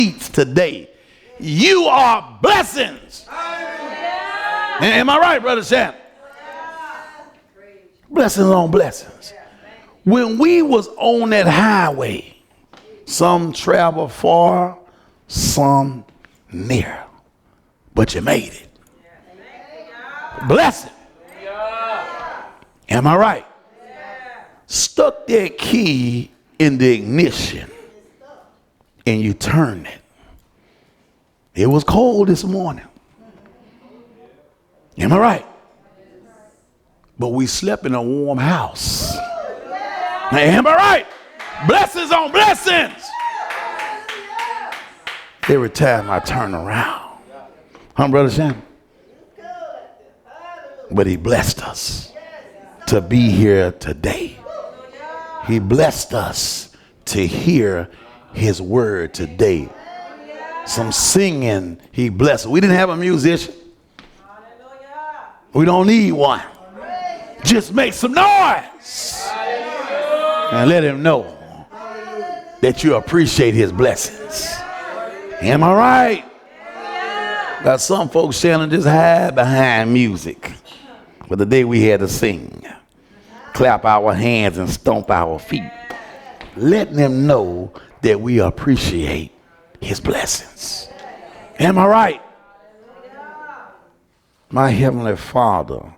seats today. You are blessings. Am I right, Brother Shannon? Blessings on blessings. When we was on that highway, some travel far, some near, but you made it. Blessing. Am I right? Stuck that key in the ignition and you turned it. It was cold this morning. Am I right? But we slept in a warm house. Am I right? Blessings on blessings. Every time I turn around. Brother Shannon? But he blessed us to be here today. He blessed us to hear his word today. Some singing, he blessed. We didn't have a musician. We don't need one. Just make some noise and let him know that you appreciate his blessings. Am I right? Got some folks, Shannon, just hide behind music. But the day we had to sing, clap our hands and stomp our feet, letting them know that we appreciate his blessings. Am I right? My Heavenly Father,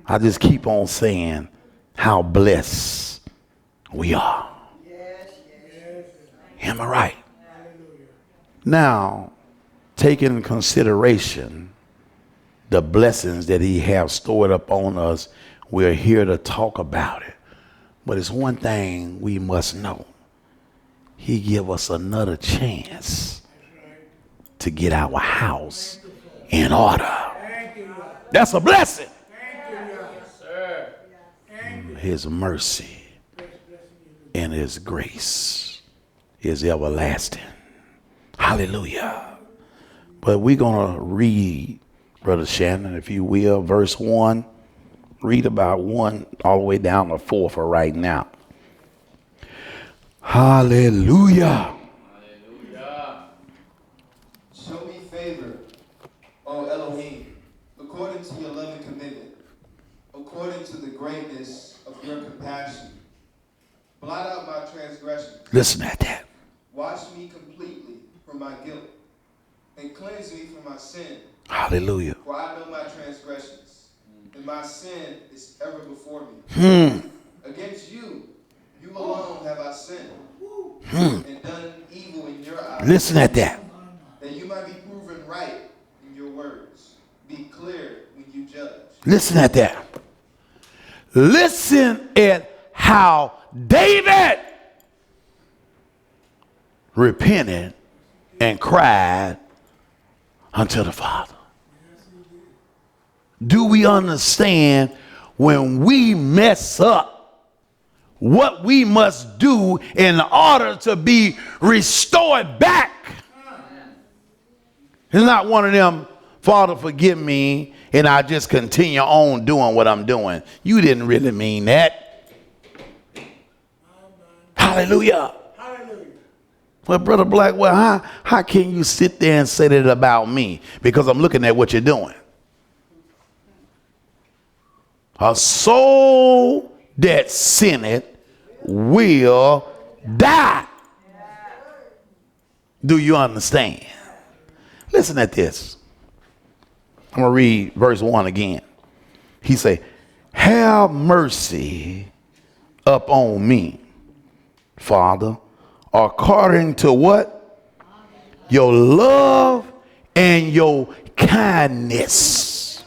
I just keep on saying how blessed we are. Am I right? Now, taking in consideration the blessings that he has stored up on us, we're here to talk about it. But it's one thing we must know. He give us another chance to get our house in order. That's a blessing. His mercy and his grace is everlasting. Hallelujah. But we're going to read, Brother Shannon, if you will, verse 1. Read about 1 all the way down to 4 for right now. Hallelujah. Hallelujah. Show me favor, O Elohim, according to your loving commitment, according to the greatness of your compassion. Blot out my transgressions. Listen at that. Wash me completely from my guilt, and cleanse me from my sin. Hallelujah. For I know my transgressions, and my sin is ever before me. Against you, you alone have I sinned, and done evil in your eyes. Listen at that. That you might be proven right in your words. Be clear when you judge. Listen at that. Listen at how David repented and cried unto the Father. Do we understand when we mess up what we must do in order to be restored back? It's not one of them, Father, forgive me, and I just continue on doing what I'm doing. You didn't really mean that. Hallelujah. Well, Brother Blackwell, how can you sit there and say that about me? Because I'm looking at what you're doing. A soul that sinneth will die. Do you understand? Listen at this. I'm going to read verse 1 again. He say, have mercy upon me, Father, according to what? Your love and your kindness.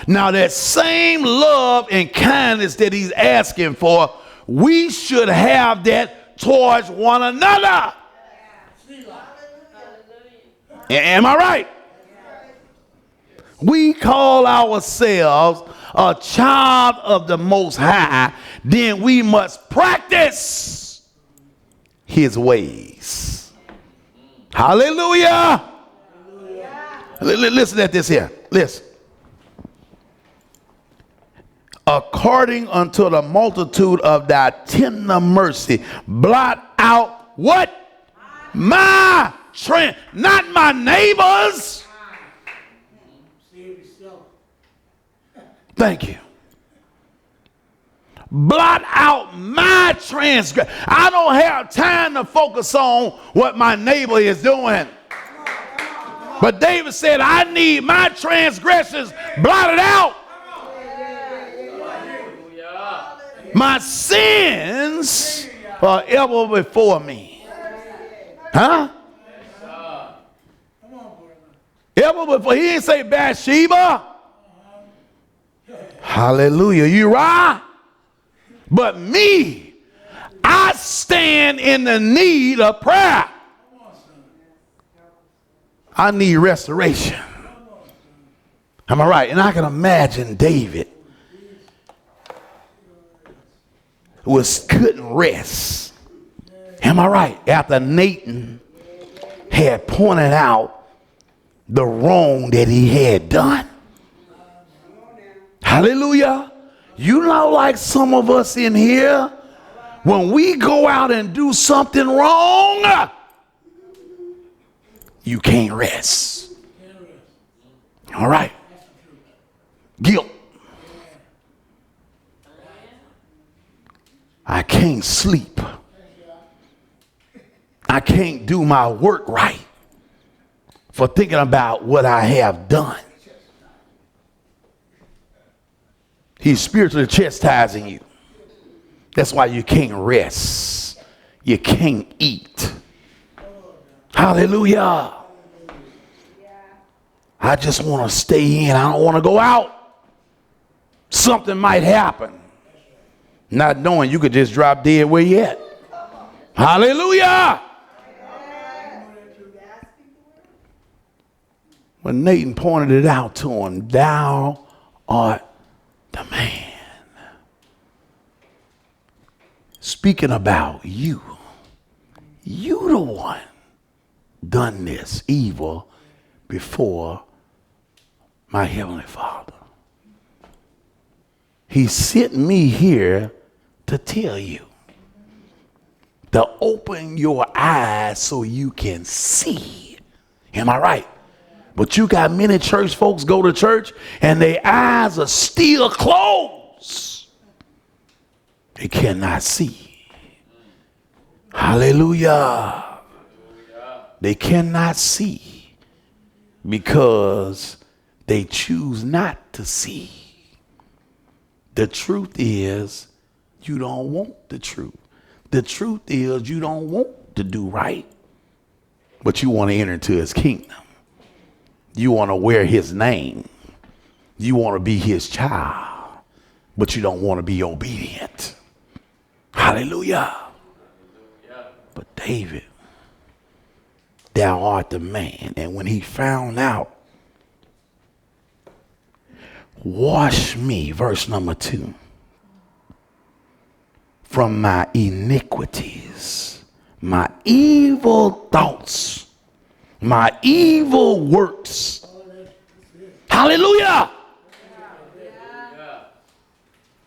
Now that same love and kindness that he's asking for, we should have that towards one another. Am I right? We call ourselves a child of the Most High, then we must practice his ways. Hallelujah. Listen at this here. Listen. According unto the multitude of thy tender mercy, blot out what? not my neighbors. Thank you. Blot out my transgression. I don't have time to focus on what my neighbor is doing. But David said, I need my transgressions blotted out. My sins are ever before me. Huh? Ever before. He didn't say Bathsheba. Hallelujah. You right? But me, I stand in the need of prayer. I need restoration. Am I right? And I can imagine David couldn't rest. Am I right? After Nathan had pointed out the wrong that he had done. Hallelujah. You know, like some of us in here, when we go out and do something wrong, you can't rest. All right. Guilt. I can't sleep. I can't do my work right for thinking about what I have done. He's spiritually chastising you. That's why you can't rest. You can't eat. Hallelujah. I just want to stay in. I don't want to go out. Something might happen. Not knowing you could just drop dead where you at. Hallelujah. When Nathan pointed it out to him, thou art the man. Speaking about you the one done this evil before my heavenly Father. He sent me here to tell you, to open your eyes so you can see. Am I right? But you got many church folks go to church and their eyes are still closed. They cannot see. Hallelujah. They cannot see because they choose not to see. The truth is you don't want the truth. The truth is you don't want to do right, but you want to enter into his kingdom. You want to wear his name. You want to be his child, but you don't want to be obedient. Hallelujah. But David, thou art the man. And when he found out, wash me, verse number 2, from my iniquities, my evil thoughts, my evil works. Hallelujah.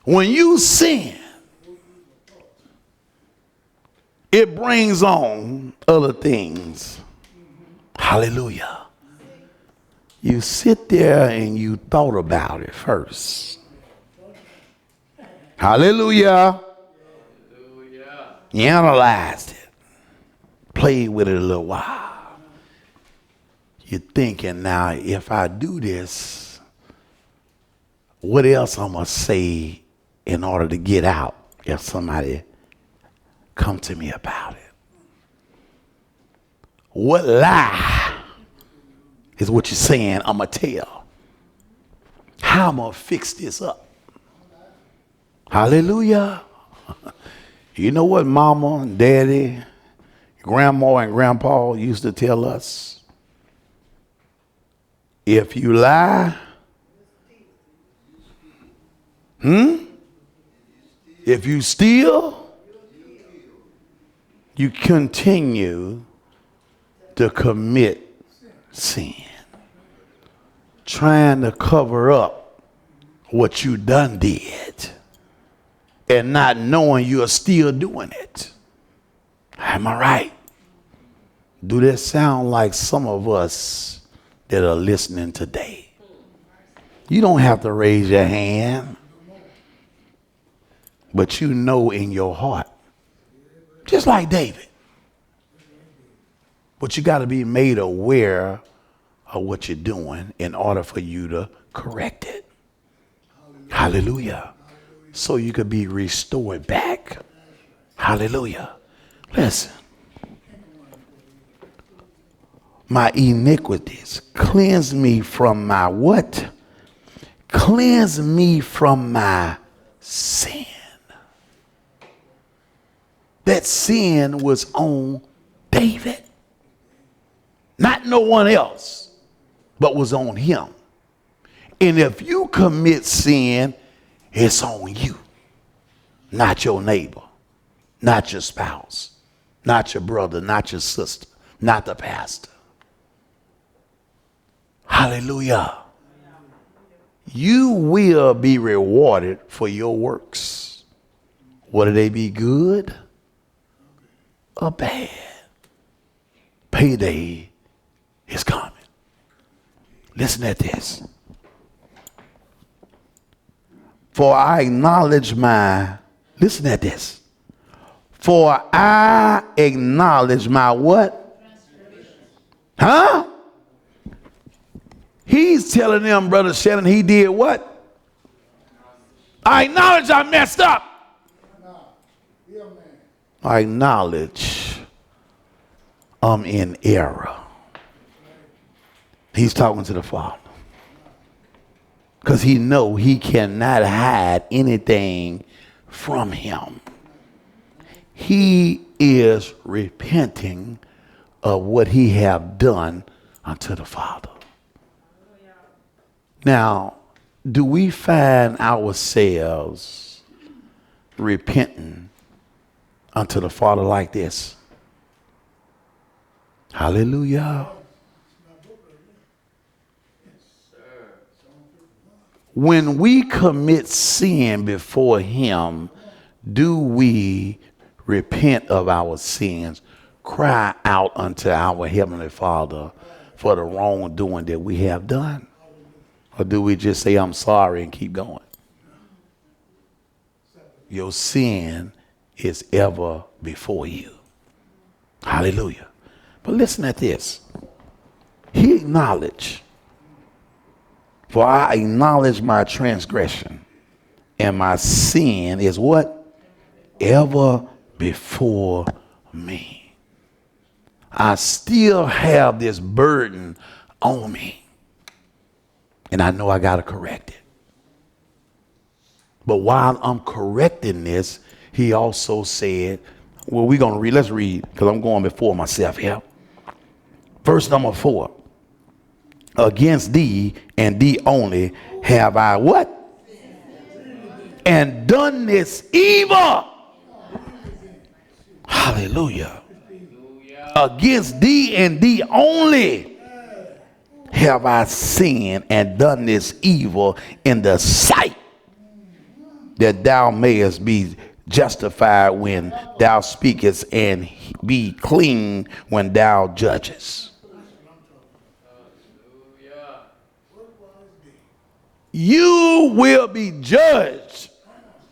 When you sin, it brings on other things. Hallelujah. You sit there and you thought about it first. Hallelujah. You analyzed it. Played with it a little while. You're thinking, now, if I do this, what else I'm going to say in order to get out if somebody come to me about it? What lie is what you're saying I'm going to tell? How I'm going to fix this up? Hallelujah. You know what mama and daddy, grandma and grandpa used to tell us? If you lie, if you steal, you continue to commit sin, trying to cover up what you done did and not knowing you're still doing it. Am I right? Do that sound like some of us that are listening today? You don't have to raise your hand, but you know in your heart, just like David. But you got to be made aware of what you're doing in order for you to correct it. Hallelujah. So you could be restored back. Hallelujah. Listen. My iniquities. Cleanse me from my what? Cleanse me from my sin. That sin was on David. Not no one else, but was on him. And if you commit sin, it's on you. Not your neighbor, not your spouse, not your brother, not your sister, not the pastor. Hallelujah. You will be rewarded for your works, whether they be good or bad. Payday is coming. Listen at this. For I acknowledge listen at this. For I acknowledge my what? Huh? He's telling them, Brother Shannon, he did what? I acknowledge I messed up. I acknowledge I'm in error. He's talking to the Father. Because he know he cannot hide anything from him. He is repenting of what he have done unto the Father. Now, do we find ourselves repenting unto the Father like this? Hallelujah. When we commit sin before him, do we repent of our sins, cry out unto our Heavenly Father for the wrongdoing that we have done? Or do we just say, I'm sorry, and keep going? Your sin is ever before you. Hallelujah. But listen at this. He acknowledged, for I acknowledge my transgression, and my sin is what? Ever before me. I still have this burden on me. And I know I got to correct it. But while I'm correcting this, he also said, well, we're going to read. Let's read, because I'm going before myself here. Verse number 4. Against thee and thee only have I what? And done this evil. Hallelujah. Against thee and thee only have I sinned and done this evil in the sight, that thou mayest be justified when thou speakest, and be clean when thou judgest. You will be judged